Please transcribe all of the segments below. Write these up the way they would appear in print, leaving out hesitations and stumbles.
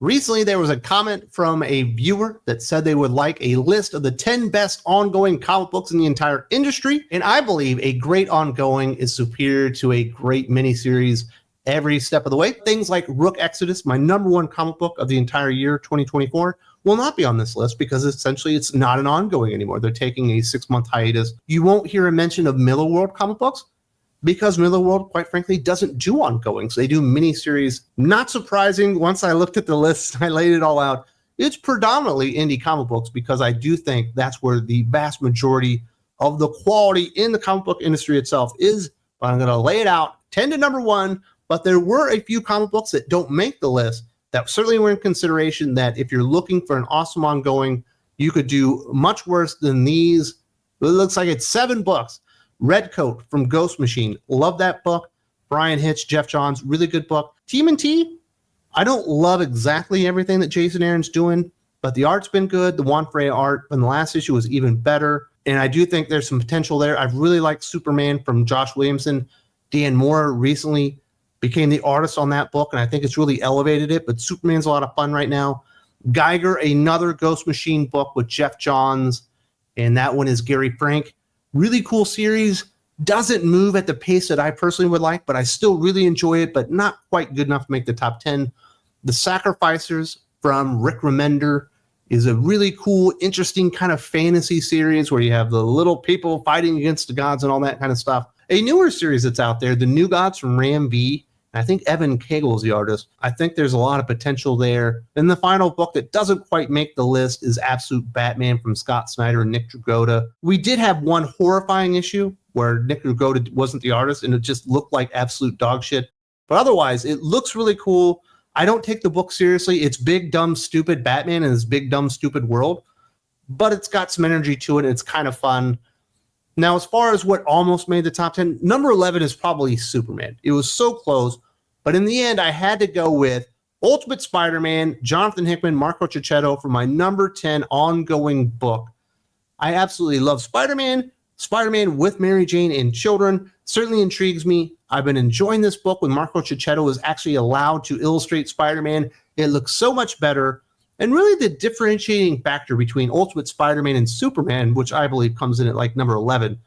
Recently, there was a comment from a viewer that said they would like a list of the 10 best ongoing comic books in the entire industry. And I believe a great ongoing is superior to a great miniseries every step of the way. Things like Rook Exodus, my number one comic book of the entire year, 2024, will not be on this list because essentially it's not an ongoing anymore. They're taking a 6-month hiatus. You won't hear a mention of Miller World comic books because Miller World, quite frankly, doesn't do ongoings. They do miniseries. Not surprising. Once I looked at the list, I laid it all out. It's predominantly indie comic books because I do think that's where the vast majority of the quality in the comic book industry itself is. But I'm going to lay it out 10 to number 1. But there were a few comic books that don't make the list that certainly were in consideration that if you're looking for an awesome ongoing, you could do much worse than these. It looks like it's 7 books. Redcoat from Ghost Machine. Love that book. Brian Hitch, Jeff Johns, really good book. TMNT, I don't love exactly everything that Jason Aaron's doing, but the art's been good. The Juan Frey art from the last issue was even better. And I do think there's some potential there. I've really liked Superman from Josh Williamson. Dan Moore recently became the artist on that book, and I think it's really elevated it. But Superman's a lot of fun right now. Geiger, another Ghost Machine book with Jeff Johns, and that one is Gary Frank. Really cool series. Doesn't move at the pace that I personally would like, but I still really enjoy it, but not quite good enough to make the top 10. The Sacrificers from Rick Remender is a really cool, interesting kind of fantasy series where you have the little people fighting against the gods and all that kind of stuff. A newer series that's out there, The New Gods from Ram V. I think Evan Cagle is the artist. I think there's a lot of potential there. And the final book that doesn't quite make the list is Absolute Batman from Scott Snyder and Nick Dragotta. We did have one horrifying issue where Nick Dragotta wasn't the artist and it just looked like absolute dog shit. But otherwise, it looks really cool. I don't take the book seriously. It's big, dumb, stupid Batman in this big, dumb, stupid world. But it's got some energy to it and it's kind of fun. Now, as far as what almost made the top 10, number 11 is probably Superman. It was so close, but in the end, I had to go with Ultimate Spider-Man, Jonathan Hickman, Marco Cicchetto for my number 10 ongoing book. I absolutely love Spider-Man. Spider-Man with Mary Jane and children certainly intrigues me. I've been enjoying this book when Marco Cicchetto is actually allowed to illustrate Spider-Man. It looks so much better. And really the differentiating factor between Ultimate Spider-Man and Superman, which I believe comes in at like number 11,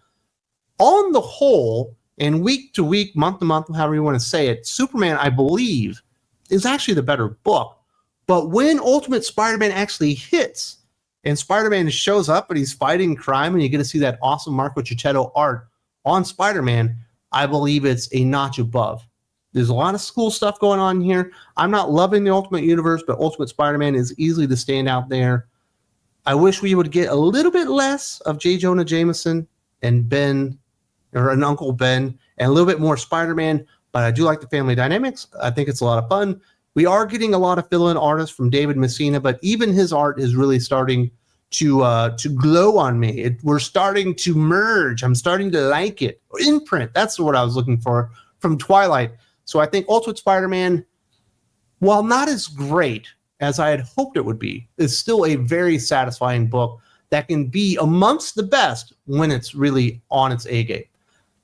on the whole, and week to week, month to month, however you want to say it, Superman, I believe, is actually the better book. But when Ultimate Spider-Man actually hits and Spider-Man shows up and he's fighting crime and you get to see that awesome Marco Cicchetto art on Spider-Man, I believe it's a notch above. There's a lot of cool stuff going on here. I'm not loving the Ultimate Universe, but Ultimate Spider-Man is easily the standout there. I wish we would get a little bit less of J. Jonah Jameson and Ben, or an Uncle Ben, and a little bit more Spider-Man, but I do like the family dynamics. I think it's a lot of fun. We are getting a lot of fill-in artists from David Messina, but even his art is really starting to glow on me. We're starting to merge. I'm starting to like it. Imprint, that's what I was looking for from Twilight. So I think Ultimate Spider-Man, while not as great as I had hoped it would be, is still a very satisfying book that can be amongst the best when it's really on its A game.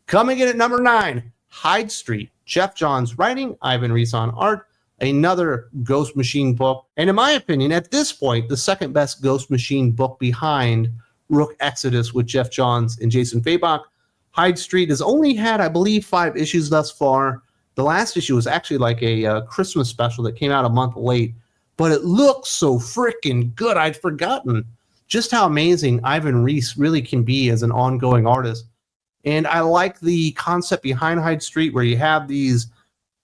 Coming in at number 9, Hyde Street, Jeff Johns writing, Ivan Reis on art, another Ghost Machine book. And in my opinion, at this point, the second best Ghost Machine book behind Rook Exodus with Jeff Johns and Jason Fabok. Hyde Street has only had, I believe, 5 issues thus far. The last issue was actually like a Christmas special that came out a month late, but it looks so freaking good. I'd forgotten just how amazing Ivan Reis really can be as an ongoing artist. And I like the concept behind Hyde Street where you have these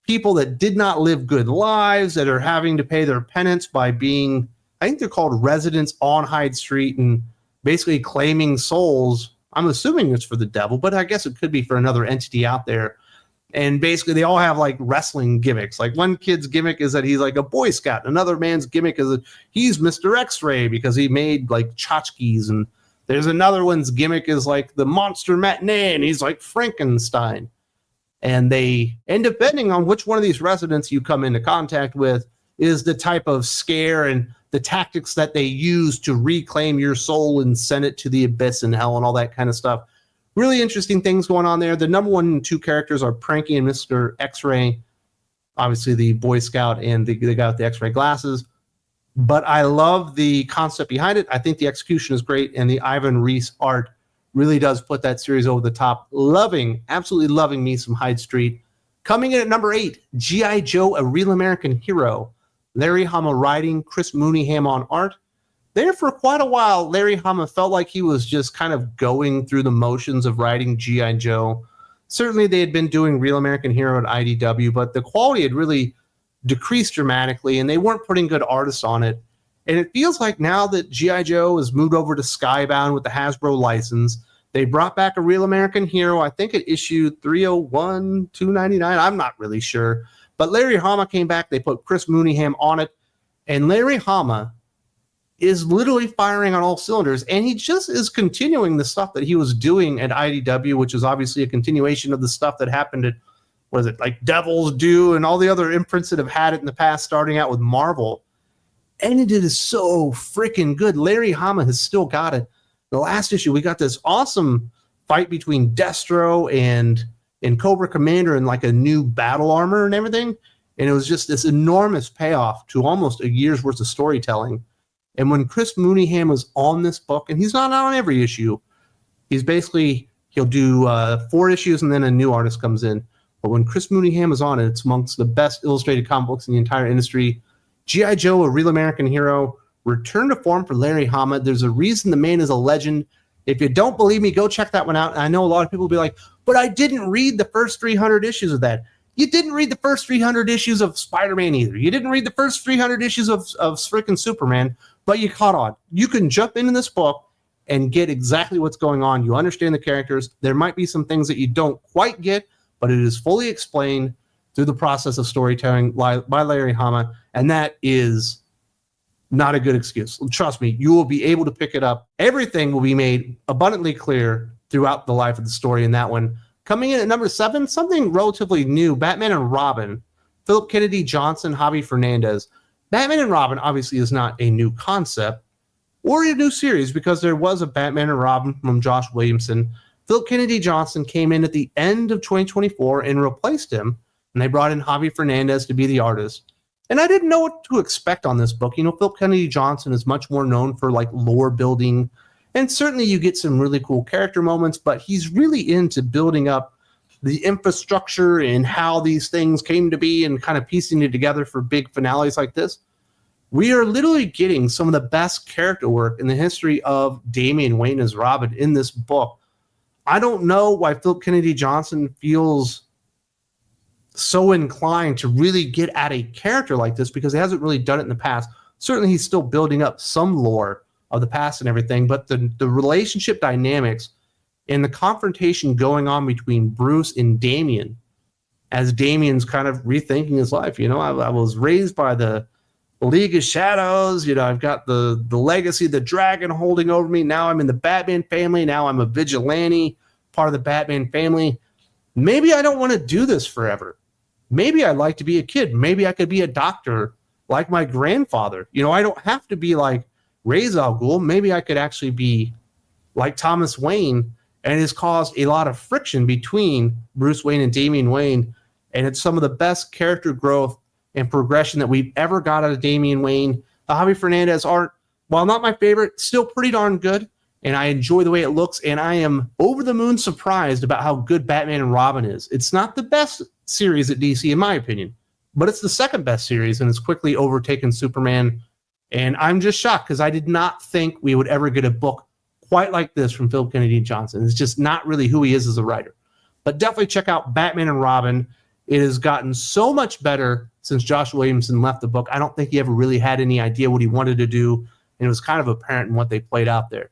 people that did not live good lives that are having to pay their penance by being, I think they're called residents on Hyde Street and basically claiming souls. I'm assuming it's for the devil, but I guess it could be for another entity out there. And basically they all have like wrestling gimmicks. Like one kid's gimmick is that he's like a Boy Scout. Another man's gimmick is that he's Mr. X-Ray because he made like tchotchkes. And there's another one's gimmick is like the Monster Matinee and he's like Frankenstein. And depending on which one of these residents you come into contact with is the type of scare and the tactics that they use to reclaim your soul and send it to the abyss and hell and all that kind of stuff. Really interesting things going on there. The number 1 and 2 characters are Pranky and Mr. X-Ray, obviously the Boy Scout and the guy with the X-ray glasses. but I love the concept behind it. I think the execution is great, and the Ivan Reis art really does put that series over the top. Absolutely loving me some Hyde Street. Coming in at number 8, G.I. Joe, A Real American Hero. Larry Hama writing, Chris Mooneyham on art. There for quite a while, Larry Hama felt like he was just kind of going through the motions of writing G.I. Joe. Certainly they had been doing Real American Hero at IDW, but the quality had really decreased dramatically, and they weren't putting good artists on it. And it feels like now that G.I. Joe has moved over to Skybound with the Hasbro license, they brought back A Real American Hero. I think it issued 301, 299. I'm not really sure. But Larry Hama came back. They put Chris Mooneyham on it. And Larry Hama is literally firing on all cylinders. And he just is continuing the stuff that he was doing at IDW, which is obviously a continuation of the stuff that happened at, what is it, like Devil's Due and all the other imprints that have had it in the past, starting out with Marvel. And it is so freaking good. Larry Hama has still got it. The last issue, we got this awesome fight between Destro and Cobra Commander and like a new battle armor and everything. And it was just this enormous payoff to almost a year's worth of storytelling. And when Chris Mooneyham was on this book, and he's not on every issue, he's basically, he'll do 4 issues and then a new artist comes in. But when Chris Mooneyham is on it, it's amongst the best illustrated comic books in the entire industry. G.I. Joe, A Real American Hero, return to form for Larry Hama. There's a reason the man is a legend. If you don't believe me, go check that one out. I know a lot of people will be like, but I didn't read the first 300 issues of that. You didn't read the first 300 issues of Spider-Man either. You didn't read the first 300 issues of freaking Superman, but you caught on. You can jump into this book and get exactly what's going on. You understand the characters. There might be some things that you don't quite get, but it is fully explained through the process of storytelling by Larry Hama, and that is not a good excuse. Trust me, you will be able to pick it up. Everything will be made abundantly clear throughout the life of the story in that one. Coming in at number 7, something relatively new, Batman and Robin, Philip Kennedy Johnson, Javi Fernandez. Batman and Robin obviously is not a new concept or a new series because there was a Batman and Robin from Josh Williamson. Philip Kennedy Johnson came in at the end of 2024 and replaced him, and they brought in Javi Fernandez to be the artist. And I didn't know what to expect on this book. You know, Philip Kennedy Johnson is much more known for like lore building, and certainly you get some really cool character moments, but he's really into building up the infrastructure and how these things came to be and kind of piecing it together for big finales like this. We are literally getting some of the best character work in the history of Damian Wayne as Robin in this book. I don't know why Philip Kennedy Johnson feels so inclined to really get at a character like this because he hasn't really done it in the past. Certainly he's still building up some lore of the past and everything, but the relationship dynamics and the confrontation going on between Bruce and Damian as Damian's kind of rethinking his life. You know, I was raised by the League of Shadows. You know, I've got the legacy, the dragon holding over me. Now I'm in the Batman family. Now I'm a vigilante, part of the Batman family. Maybe I don't want to do this forever. Maybe I'd like to be a kid. Maybe I could be a doctor like my grandfather. You know, I don't have to be like Ra's al Ghul. Maybe I could actually be like Thomas Wayne, and it has caused a lot of friction between Bruce Wayne and Damian Wayne, and it's some of the best character growth and progression that we've ever got out of Damian Wayne. Javi Fernandez art, while not my favorite, still pretty darn good, and I enjoy the way it looks, and I am over the moon surprised about how good Batman and Robin is. It's not the best series at DC, in my opinion, but it's the second best series, and it's quickly overtaken Superman, and I'm just shocked because I did not think we would ever get a book quite like this from Philip Kennedy Johnson. It's just not really who he is as a writer. But definitely check out Batman and Robin. It has gotten so much better since Josh Williamson left the book. I don't think he ever really had any idea what he wanted to do, and it was kind of apparent in what they played out there.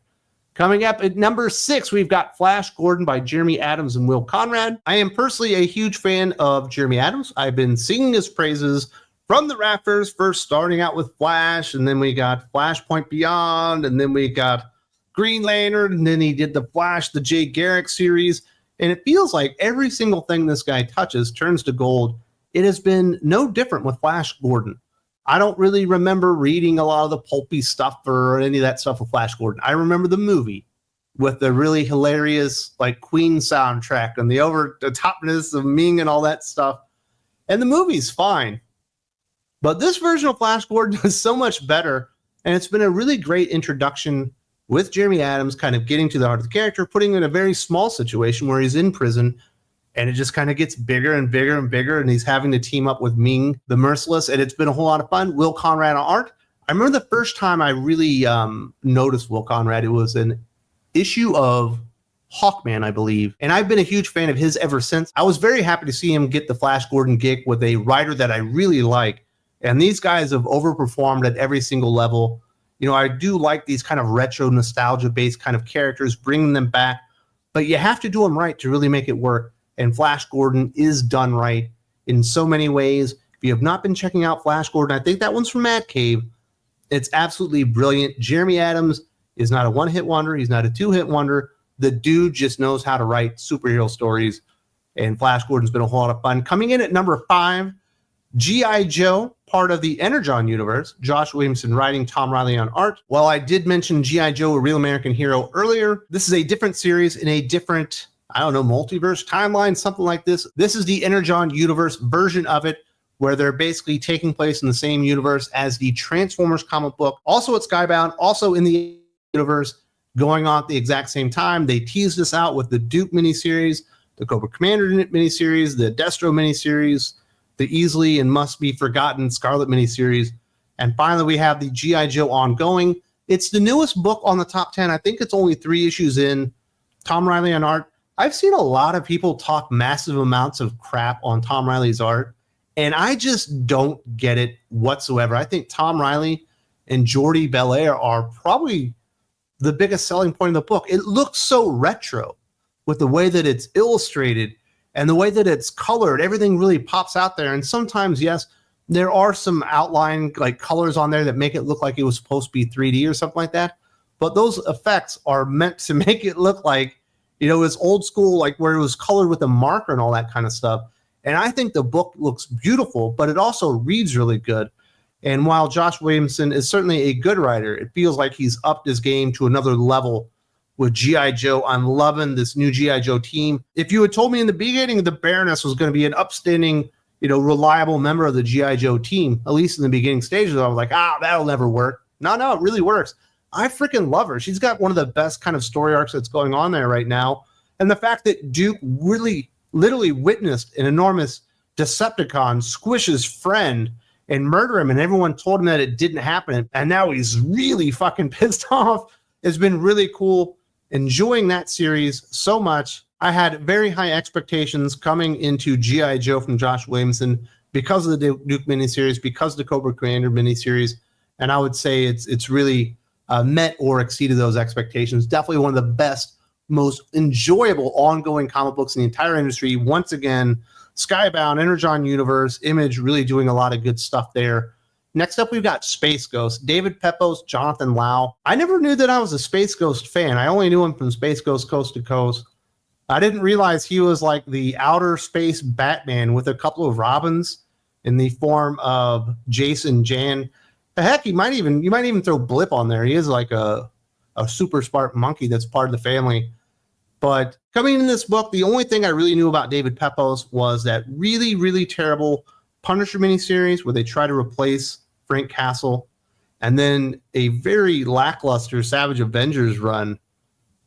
Coming up at number 6, we've got Flash Gordon by Jeremy Adams and Will Conrad. I am personally a huge fan of Jeremy Adams. I've been singing his praises from the rafters, first starting out with Flash, and then we got Flashpoint Beyond, and then we got Green Lantern, and then he did the Flash, the Jay Garrick series, and it feels like every single thing this guy touches turns to gold. It has been no different with Flash Gordon. I don't really remember reading a lot of the pulpy stuff or any of that stuff with Flash Gordon. I remember the movie with the really hilarious like Queen soundtrack and the over the topness of Ming and all that stuff. And the movie's fine. But this version of Flash Gordon is so much better, and it's been a really great introduction with Jeremy Adams kind of getting to the heart of the character, putting him in a very small situation where he's in prison, and it just kind of gets bigger and bigger and bigger, and he's having to team up with Ming the Merciless, and it's been a whole lot of fun. Will Conrad on art. I remember the first time I really noticed Will Conrad, it was an issue of Hawkman, I believe, and I've been a huge fan of his ever since. I was very happy to see him get the Flash Gordon gig with a writer that I really like, and these guys have overperformed at every single level. You know, I do like these kind of retro nostalgia-based kind of characters, bringing them back, but you have to do them right to really make it work, and Flash Gordon is done right in so many ways. If you have not been checking out Flash Gordon, I think that one's from Mad Cave. It's absolutely brilliant. Jeremy Adams is not a one-hit wonder. He's not a two-hit wonder. The dude just knows how to write superhero stories, and Flash Gordon's been a whole lot of fun. Coming in at number 5, G.I. Joe, part of the Energon universe. Josh Williamson writing, Tom Riley on art. While I did mention G.I. Joe, A Real American Hero earlier, this is a different series in a different, I don't know, multiverse, timeline, something like this. This is the Energon universe version of it, where they're basically taking place in the same universe as the Transformers comic book. Also at Skybound, also in the universe, going on at the exact same time. They teased us out with the Duke miniseries, the Cobra Commander miniseries, the Destro miniseries, the easily and must be forgotten Scarlet miniseries, and finally we have the G.I. Joe ongoing. It's the newest book on the top 10. I think it's only 3 issues in. Tom Riley on art. I've seen a lot of people talk massive amounts of crap on Tom Riley's art, and I just don't get it whatsoever. I think Tom Riley and Jordi Belair are probably the biggest selling point of the book. It looks so retro with the way that it's illustrated and the way that it's colored. Everything really pops out there. And sometimes, yes, there are some outline like colors on there that make it look like it was supposed to be 3D or something like that. But those effects are meant to make it look like, you know, it's old school, like where it was colored with a marker and all that kind of stuff. And I think the book looks beautiful, but it also reads really good. And while Josh Williamson is certainly a good writer, it feels like he's upped his game to another level with G.I. Joe. I'm loving this new G.I. Joe team. If you had told me in the beginning the Baroness was going to be an upstanding, you know, reliable member of the G.I. Joe team, at least in the beginning stages, I was like, that'll never work. No, it really works. I freaking love her. She's got one of the best kind of story arcs that's going on there right now. And the fact that Duke really literally witnessed an enormous Decepticon squish his friend and murder him, and everyone told him that it didn't happen, and now he's really fucking pissed off. It's been really cool. Enjoying that series so much. I had very high expectations coming into G.I. Joe from Josh Williamson because of the Duke miniseries, because of the Cobra Commander miniseries, and I would say it's really met or exceeded those expectations. Definitely one of the best, most enjoyable ongoing comic books in the entire industry. Once again, Skybound, Energon Universe, Image really doing a lot of good stuff there. Next up, we've got Space Ghost, David Pepos, Jonathan Lau. I never knew that I was a Space Ghost fan. I only knew him from Space Ghost Coast to Coast. I didn't realize he was like the outer space Batman with a couple of Robins in the form of Jason Jan. Heck, you might even throw Blip on there. He is like a super smart monkey that's part of the family. But coming in this book, the only thing I really knew about David Pepos was that really, really terrible Punisher miniseries where they try to replace Frank Castle, and then a very lackluster Savage Avengers run.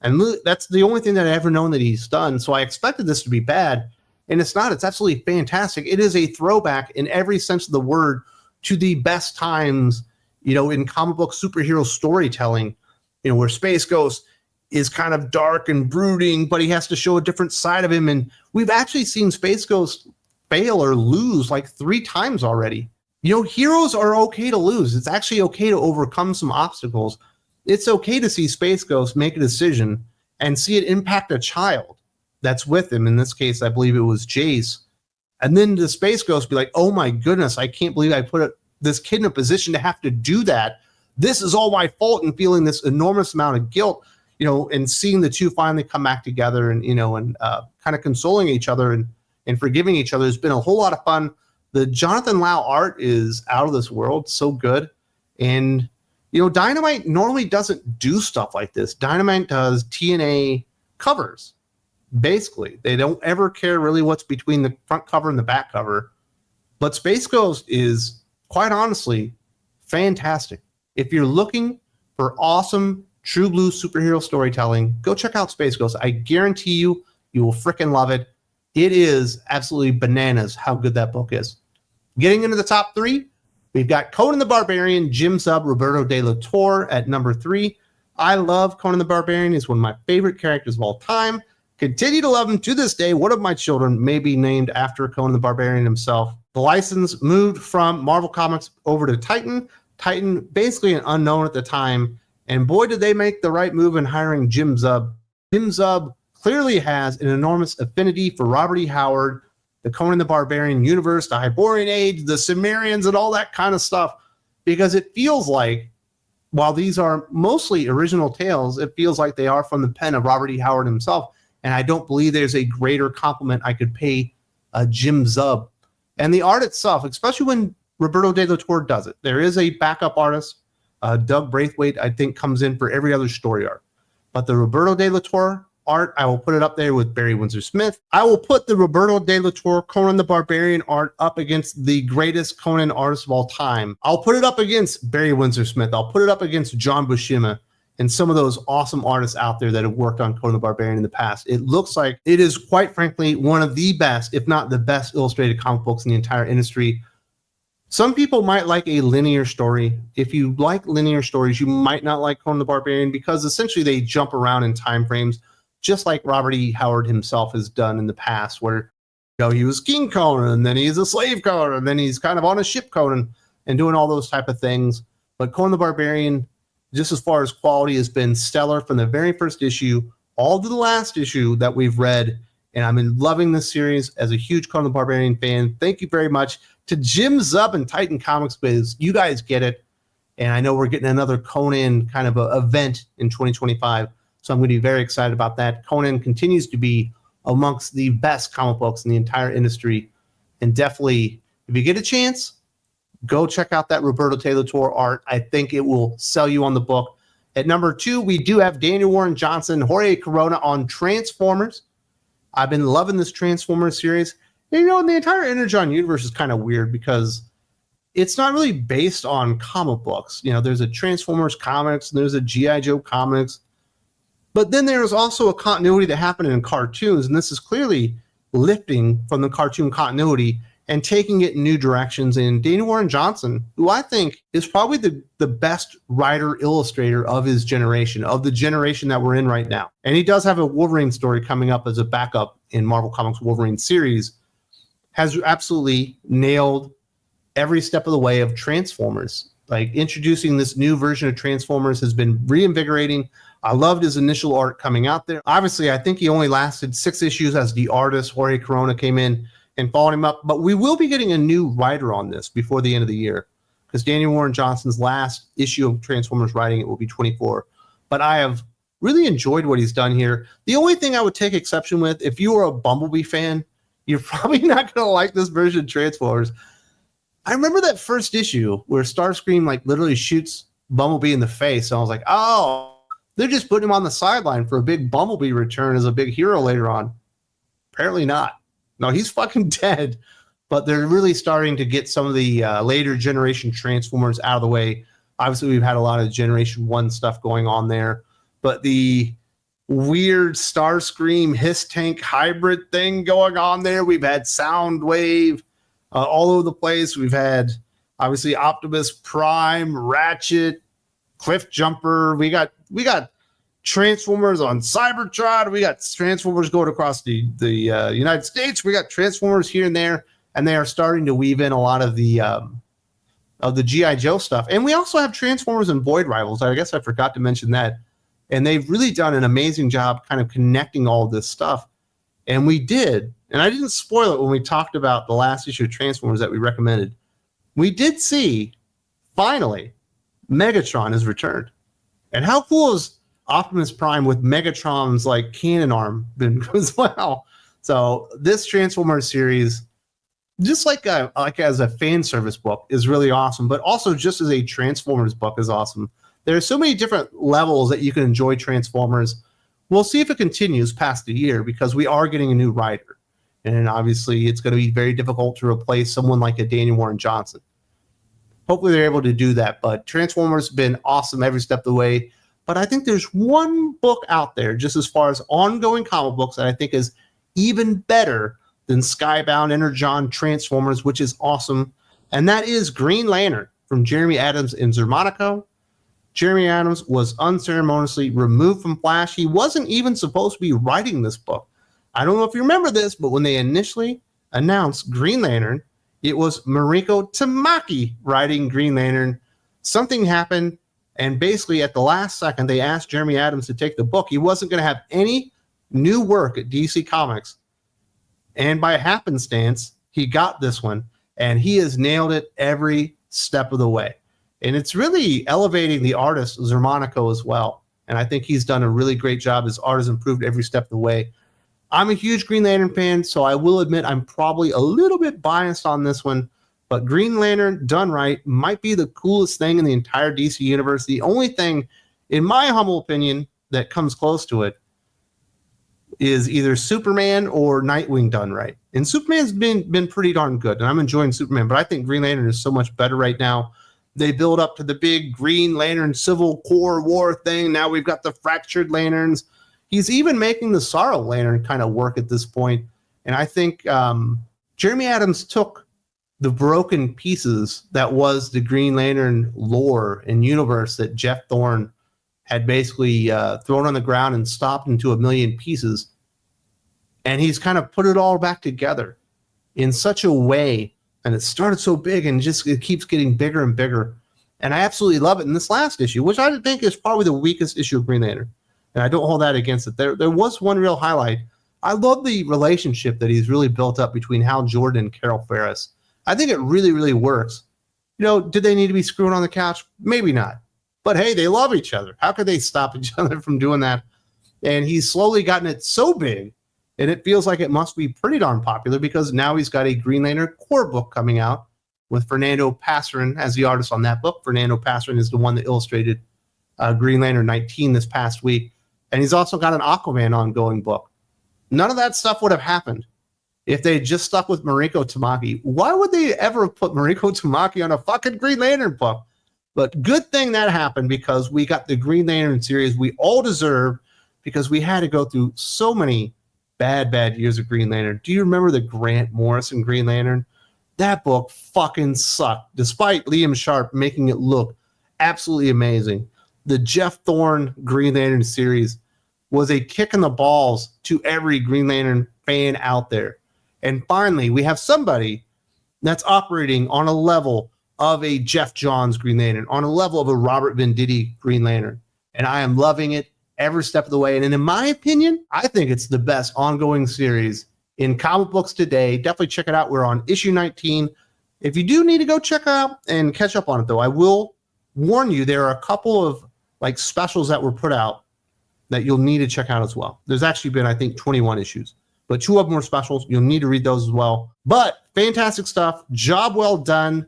And that's the only thing that I've ever known that he's done. So I expected this to be bad, and it's not. It's absolutely fantastic. It is a throwback in every sense of the word to the best times, you know, in comic book superhero storytelling, you know, where Space Ghost is kind of dark and brooding, but he has to show a different side of him. And we've actually seen Space Ghost fail or lose like 3 times already. You know, heroes are okay to lose. It's actually okay to overcome some obstacles. It's okay to see Space Ghost make a decision and see it impact a child that's with him. In this case, I believe it was Jace. And then the Space Ghost be like, oh my goodness, I can't believe I put this kid in a position to have to do that. This is all my fault, and feeling this enormous amount of guilt, you know, and seeing the two finally come back together and, you know, and kind of consoling each other and forgiving each other has been a whole lot of fun. The Jonathan Lau art is out of this world, so good. And, you know, Dynamite normally doesn't do stuff like this. Dynamite does TNA covers, basically. They don't ever care really what's between the front cover and the back cover. But Space Ghost is quite honestly, fantastic. If you're looking for awesome true blue superhero storytelling, go check out Space Ghost. I guarantee you, you will freaking love it. It is absolutely bananas how good that book is. Getting into the top 3, we've got Conan the Barbarian, Jim Zub, Roberto de la Torre at number 3. I love Conan the Barbarian. He's one of my favorite characters of all time. Continue to love him to this day. One of my children may be named after Conan the Barbarian himself. The license moved from Marvel Comics over to Titan. Titan, basically an unknown at the time. And boy, did they make the right move in hiring Jim Zub. Jim Zub clearly has an enormous affinity for Robert E. Howard, the Conan the Barbarian universe, the Hyborian Age, the Cimmerians, and all that kind of stuff. Because it feels like, while these are mostly original tales, it feels like they are from the pen of Robert E. Howard himself. And I don't believe there's a greater compliment I could pay Jim Zub. And the art itself, especially when Roberto de la Torre does it. There is a backup artist. Doug Braithwaite, I think, comes in for every other story art. But the Roberto de la Torre art, I will put it up there with Barry Windsor Smith. I will put the Roberto de la Torre Conan the Barbarian art up against the greatest Conan artist of all time. I'll put it up against Barry Windsor Smith. I'll put it up against John Buscema and some of those awesome artists out there that have worked on Conan the Barbarian in the past. It looks like it is, quite frankly, one of the best, if not the best, illustrated comic books in the entire industry. Some people might like a linear story. If you like linear stories, you might not like Conan the Barbarian because essentially they jump around in time frames, just like Robert E. Howard himself has done in the past, where he was King Conan, and then he's a slave Conan, and then he's kind of on a ship Conan, and doing all those type of things. But Conan the Barbarian, just as far as quality, has been stellar from the very first issue all to the last issue that we've read. And I'm loving this series as a huge Conan the Barbarian fan. Thank you very much to Jim Zub and Titan Comics Biz. You guys get it. And I know we're getting another Conan kind of a event in 2025. So I'm going to be very excited about that. Conan continues to be amongst the best comic books in the entire industry. And definitely, if you get a chance, go check out that Roberto de la Torre art. I think it will sell you on the book. At number 2, we do have Daniel Warren Johnson, Jorge Corona on Transformers. I've been loving this Transformers series. And, the entire Energon universe is kind of weird because it's not really based on comic books. There's a Transformers comics and there's a G.I. Joe comics. But then there's also a continuity that happened in cartoons, and this is clearly lifting from the cartoon continuity and taking it in new directions. And Daniel Warren Johnson, who I think is probably the best writer illustrator of his generation, of the generation that we're in right now. And he does have a Wolverine story coming up as a backup in Marvel Comics Wolverine series, has absolutely nailed every step of the way of Transformers. Like, introducing this new version of Transformers has been reinvigorating. I loved his initial art coming out there. Obviously, I think he only lasted 6 issues as the artist. Jorge Corona came in and followed him up. But we will be getting a new writer on this before the end of the year, because Daniel Warren Johnson's last issue of Transformers writing, it will be 24. But I have really enjoyed what he's done here. The only thing I would take exception with, if you are a Bumblebee fan, you're probably not going to like this version of Transformers. I remember that first issue where Starscream literally shoots Bumblebee in the face. And I was like, oh, they're just putting him on the sideline for a big Bumblebee return as a big hero later on. Apparently not. No, he's fucking dead. But they're really starting to get some of the later generation Transformers out of the way. Obviously, we've had a lot of Generation 1 stuff going on there. But the weird Starscream Hiss Tank hybrid thing going on there. We've had Soundwave all over the place. We've had, obviously, Optimus Prime, Ratchet, Cliff Jumper. We got Transformers on Cybertron. We got Transformers going across the United States. We got Transformers here and there, and they are starting to weave in a lot of the G.I. Joe stuff. And we also have Transformers and Void Rivals. I guess I forgot to mention that. And they've really done an amazing job kind of connecting all this stuff. And we did, and I didn't spoil it when we talked about the last issue of Transformers that we recommended. We did see, finally, Megatron has returned. And how cool is Optimus Prime with Megatron's cannon arm been as well? So this Transformers series, just as a fan service book, is really awesome, but also just as a Transformers book is awesome. There are so many different levels that you can enjoy Transformers. We'll see if it continues past the year, because we are getting a new writer. And obviously it's going to be very difficult to replace someone like a Daniel Warren Johnson. hopefully they're able to do that. But Transformers has been awesome every step of the way. But I think there's one book out there, just as far as ongoing comic books, that I think is even better than Skybound Energon Transformers, which is awesome. And that is Green Lantern from Jeremy Adams and Xermanico. Jeremy Adams was unceremoniously removed from Flash. He wasn't even supposed to be writing this book. I don't know if you remember this, but when they initially announced Green Lantern, it was Mariko Tamaki writing Green Lantern. Something happened, and basically at the last second, they asked Jeremy Adams to take the book. He wasn't going to have any new work at DC Comics. And by happenstance, he got this one, and he has nailed it every step of the way. And it's really elevating the artist, Xermanico, as well. And I think he's done a really great job. His art has improved every step of the way. I'm a huge Green Lantern fan, so I will admit I'm probably a little bit biased on this one. But Green Lantern, done right, might be the coolest thing in the entire DC universe. The only thing, in my humble opinion, that comes close to it is either Superman or Nightwing done right. And Superman's been pretty darn good, and I'm enjoying Superman, but I think Green Lantern is so much better right now. They build up to the big Green Lantern Civil War thing. Now we've got the Fractured Lanterns. He's even making the Sorrow Lantern kind of work at this point. And I think Jeremy Adams took the broken pieces that was the Green Lantern lore and universe that Jeff Thorne had basically thrown on the ground and stopped into a million pieces. And he's kind of put it all back together in such a way. And it started so big and just it keeps getting bigger and bigger. And I absolutely love it in this last issue, which I think is probably the weakest issue of Green Lantern. And I don't hold that against it. There was one real highlight. I love the relationship that he's really built up between Hal Jordan and Carol Ferris. I think it really, really works. You know, did they need to be screwing on the couch? Maybe not. But hey, they love each other. How could they stop each other from doing that? And he's slowly gotten it so big, and it feels like it must be pretty darn popular because now he's got a Green Lantern core book coming out with Fernando Passarin as the artist on that book. Fernando Passarin is the one that illustrated Green Lantern 19 this past week. And he's also got an Aquaman ongoing book. None of that stuff would have happened if they just stuck with Mariko Tamaki. Why would they ever have put Mariko Tamaki on a fucking Green Lantern book? But good thing that happened because we got the Green Lantern series we all deserved because we had to go through so many bad years of Green Lantern. Do you remember the Grant Morrison Green Lantern? That book fucking sucked, despite Liam Sharp making it look absolutely amazing. The Jeff Thorne Green Lantern series was a kick in the balls to every Green Lantern fan out there. And finally, we have somebody that's operating on a level of a Jeff Johns Green Lantern, on a level of a Robert Venditti Green Lantern. And I am loving it every step of the way. And in my opinion, I think it's the best ongoing series in comic books today. Definitely check it out. We're on issue 19. If you do need to go check out and catch up on it, though, I will warn you, there are a couple of like specials that were put out that you'll need to check out as well. There's actually been, I think, 21 issues, but 2 of them were specials. You'll need to read those as well. But fantastic stuff. Job well done.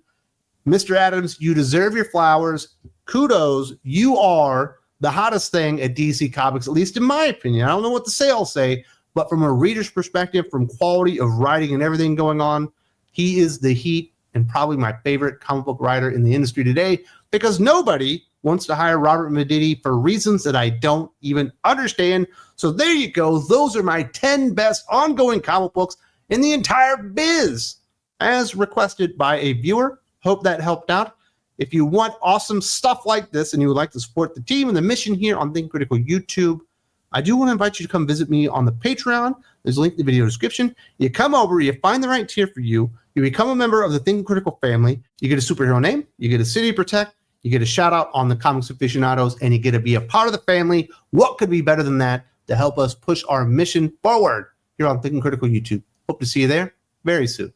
Mr. Adams, you deserve your flowers. Kudos. You are the hottest thing at DC Comics, at least in my opinion. I don't know what the sales say, but from a reader's perspective, from quality of writing and everything going on, he is the heat and probably my favorite comic book writer in the industry today because nobody wants to hire Robert Venditti for reasons that I don't even understand. So there you go. Those are my 10 best ongoing comic books in the entire biz, as requested by a viewer. Hope that helped out. If you want awesome stuff like this and you would like to support the team and the mission here on Think Critical YouTube, I do want to invite you to come visit me on the Patreon. There's a link in the video description. You come over, you find the right tier for you, you become a member of the Think Critical family, you get a superhero name, you get a city to protect, you get a shout out on the Comics Aficionados, and you get to be a part of the family. What could be better than that to help us push our mission forward here on Think Critical YouTube? Hope to see you there very soon.